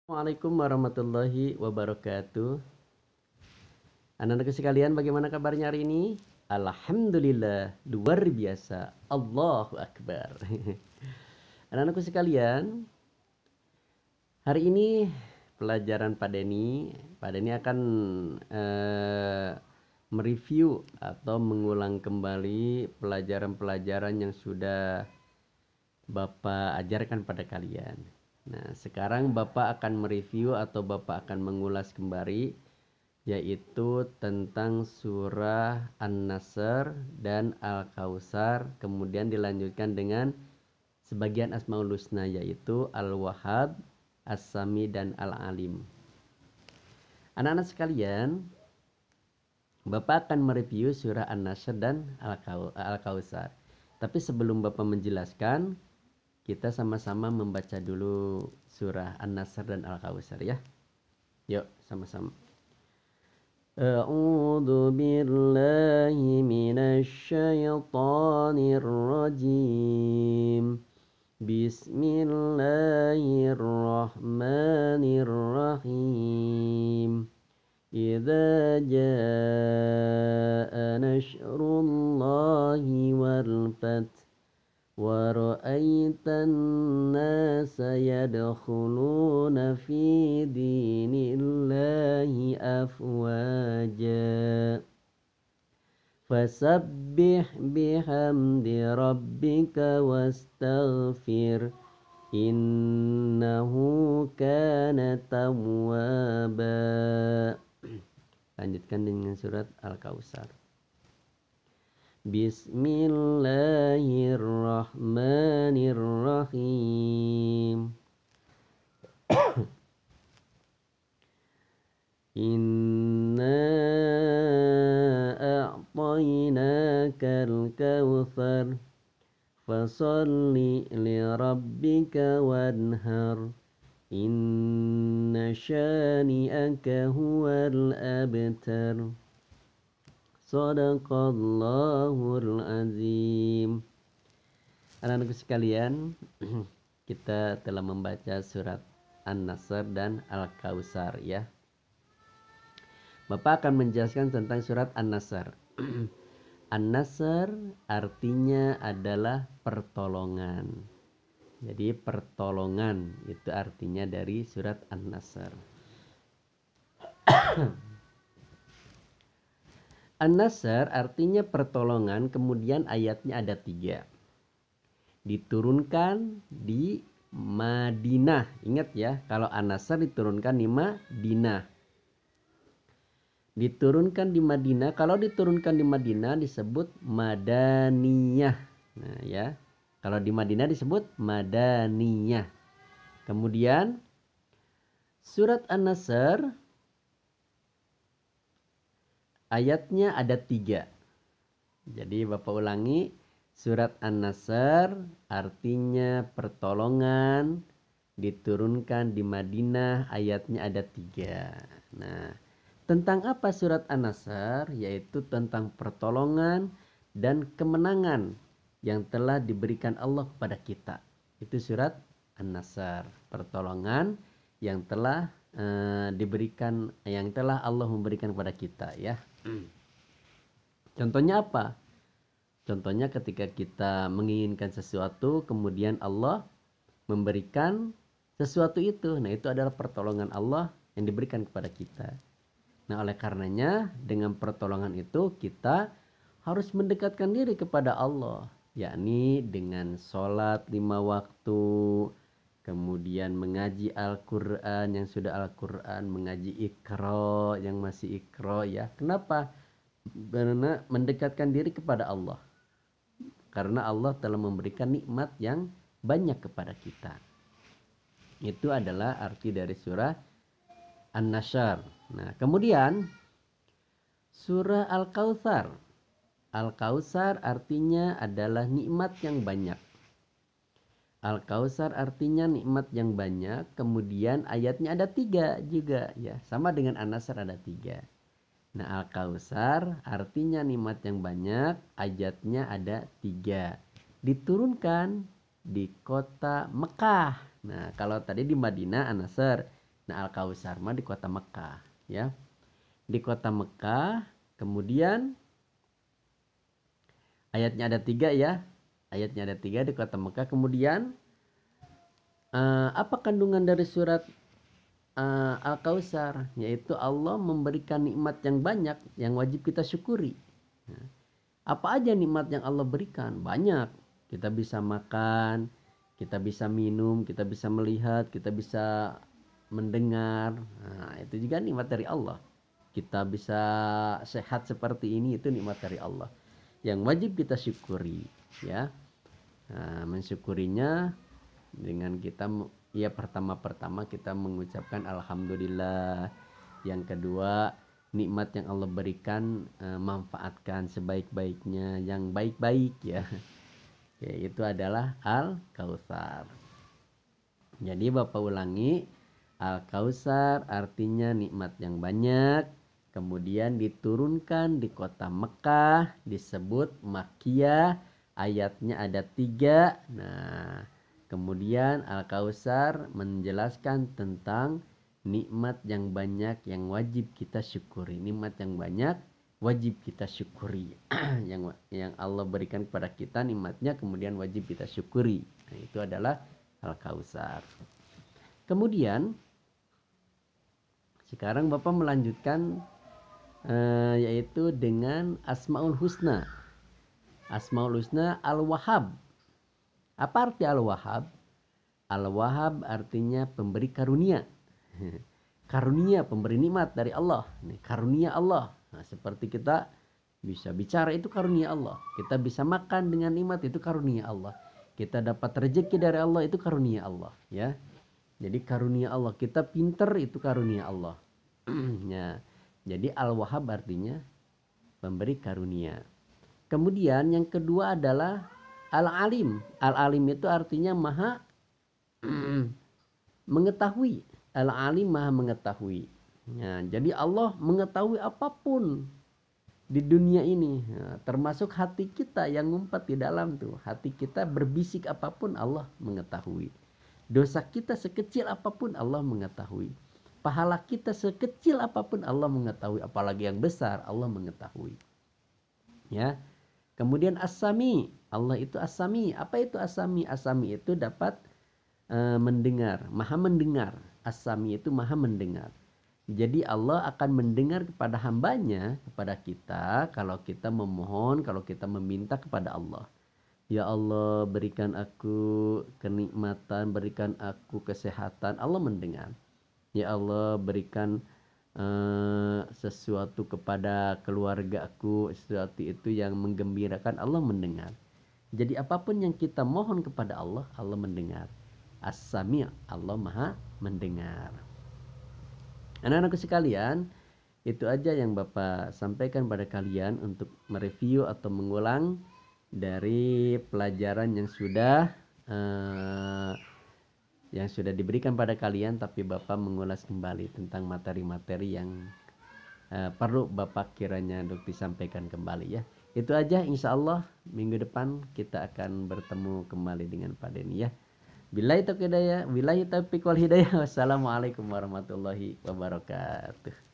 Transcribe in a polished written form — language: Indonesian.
Assalamualaikum warahmatullahi wabarakatuh. Anak-anakku sekalian, bagaimana kabarnya hari ini? Alhamdulillah, luar biasa. Allahu Akbar. Anak-anakku sekalian, hari ini pelajaran Pak Denny akan mereview atau mengulang kembali pelajaran-pelajaran yang sudah Bapak ajarkan pada kalian. Nah, sekarang Bapak akan mereview atau Bapak akan mengulas kembali, yaitu tentang surah An-Nasr dan Al-Kautsar, kemudian dilanjutkan dengan sebagian Asmaul Husna, yaitu Al-Wahhab, As-Sami, dan Al-Alim. Anak-anak sekalian, Bapak akan mereview surah An-Nasr dan Al-Kautsar. Tapi sebelum Bapak menjelaskan, kita sama-sama membaca dulu surah An-Nasr dan Al-Kautsar ya. Yuk, sama-sama. A'udzu billahi minasy syaithanir rajim. Bismillahirrahmanirrahim. Idza jaa nasrullahi wal fath ورأيت الناس يدخلون في دين الله أفواجا فسبح بحمد ربك واستغفر إنه كان توابا. Lanjutkan dengan surat Al-Kautsar. Bismillahirrahmanirrahim. Inna a'tainakal kautsar fasalli lirabbika wanhar inna syani'aka huwal abtar. Shadaqallahul azim. Anak-anakku sekalian, kita telah membaca surat An-Nasr dan Al-Kautsar ya. Bapak akan menjelaskan tentang surat An-Nasr. An-Nasr artinya adalah pertolongan. Jadi pertolongan itu artinya dari surat An-Nasr. An-Nasr artinya pertolongan, kemudian ayatnya ada 3. Diturunkan di Madinah. Ingat ya, kalau An-Nasr diturunkan di Madinah. Diturunkan di Madinah, kalau diturunkan di Madinah disebut Madaniyah. Nah ya, kalau di Madinah disebut Madaniyah. Kemudian surat An-Nasr ayatnya ada 3. Jadi Bapak ulangi, surat An-Nasr artinya pertolongan, diturunkan di Madinah, ayatnya ada 3. Nah, tentang apa surat An-Nasr? Yaitu tentang pertolongan dan kemenangan yang telah diberikan Allah kepada kita. Itu surat An-Nasr, pertolongan yang telah diberikan, yang telah Allah memberikan kepada kita ya. Contohnya apa? Contohnya ketika kita menginginkan sesuatu, kemudian Allah memberikan sesuatu itu. Nah, itu adalah pertolongan Allah yang diberikan kepada kita. Nah, oleh karenanya dengan pertolongan itu kita harus mendekatkan diri kepada Allah, yakni dengan sholat 5 waktu, kemudian mengaji Al-Quran yang sudah Al-Quran, mengaji Iqra yang masih Iqra ya. Kenapa? Karena mendekatkan diri kepada Allah. Karena Allah telah memberikan nikmat yang banyak kepada kita. Itu adalah arti dari surah An-Nasr. Nah, kemudian surah Al-Kautsar. Al-Kautsar artinya adalah nikmat yang banyak. Al-Kautsar artinya nikmat yang banyak. Kemudian ayatnya ada 3 juga ya. Sama dengan An-Nasr ada 3. Nah, Al-Kautsar artinya nikmat yang banyak. Ayatnya ada 3. Diturunkan di kota Mekah. Nah, kalau tadi di Madinah An-Nasr, Nah, Al-Kautsar mah di kota Mekah, ya. Di kota Mekah, kemudian ayatnya ada 3 ya. Ayatnya ada 3 di kota Mekah. Kemudian apa kandungan dari surat Al-Kautsar? Yaitu Allah memberikan nikmat yang banyak yang wajib kita syukuri. Apa aja nikmat yang Allah berikan? Banyak. Kita bisa makan, kita bisa minum, kita bisa melihat, kita bisa mendengar. Nah, itu juga nikmat dari Allah. Kita bisa sehat seperti ini, itu nikmat dari Allah yang wajib kita syukuri, ya. Nah, mensyukurinya dengan kita, ya, pertama kita mengucapkan alhamdulillah. Yang kedua, nikmat yang Allah berikan manfaatkan sebaik-baiknya, yang baik-baik, ya. Yaitu adalah Al-Kautsar. Jadi Bapak ulangi, Al-Kautsar artinya nikmat yang banyak, kemudian diturunkan di kota Mekah, disebut Makkiyah, ayatnya ada 3. Nah, kemudian Al-Kautsar menjelaskan tentang nikmat yang banyak yang wajib kita syukuri. Nikmat yang banyak wajib kita syukuri. yang Allah berikan kepada kita nikmatnya, kemudian wajib kita syukuri. Nah, itu adalah Al-Kautsar. Kemudian sekarang Bapak melanjutkan yaitu dengan Asmaul Husna. Asmaul Husna Al-Wahhab. Apa arti Al-Wahhab? Al-Wahhab artinya pemberi karunia. Karunia, pemberi nikmat dari Allah. Karunia Allah. Nah, seperti kita bisa bicara, itu karunia Allah. Kita bisa makan dengan nikmat, itu karunia Allah. Kita dapat rezeki dari Allah, itu karunia Allah, ya. Jadi karunia Allah. Kita pinter, itu karunia Allah. Ya. Jadi Al-Wahhab artinya pemberi karunia. Kemudian yang kedua adalah Al-Alim. Al-Alim itu artinya maha mengetahui. Al-Alim maha mengetahui. Ya, jadi Allah mengetahui apapun di dunia ini, ya, termasuk hati kita yang ngumpet di dalam tuh. Hati kita berbisik apapun Allah mengetahui. Dosa kita sekecil apapun Allah mengetahui. Pahala kita sekecil apapun Allah mengetahui, apalagi yang besar Allah mengetahui. Ya. Kemudian As-Sami, Allah itu As-Sami. Apa itu As-Sami? As-Sami itu dapat mendengar, maha mendengar. As-Sami itu maha mendengar. Jadi Allah akan mendengar kepada hambanya, kepada kita, kalau kita memohon, kalau kita meminta kepada Allah. Ya Allah, berikan aku kenikmatan, berikan aku kesehatan. Allah mendengar. Ya Allah, berikan sesuatu kepada keluarga aku, sesuatu itu yang menggembirakan. Allah mendengar. Jadi apapun yang kita mohon kepada Allah, Allah mendengar. As-Sami', Allah maha mendengar. Anak-anakku sekalian, itu aja yang Bapak sampaikan pada kalian untuk mereview atau mengulang dari pelajaran yang sudah diberikan pada kalian, tapi Bapak mengulas kembali tentang materi-materi yang perlu Bapak kiranya untuk disampaikan kembali, ya. Itu aja, insya Allah minggu depan kita akan bertemu kembali dengan Pak Denny, ya. Billahi taufiq wal hidayah. Wassalamualaikum warahmatullahi wabarakatuh.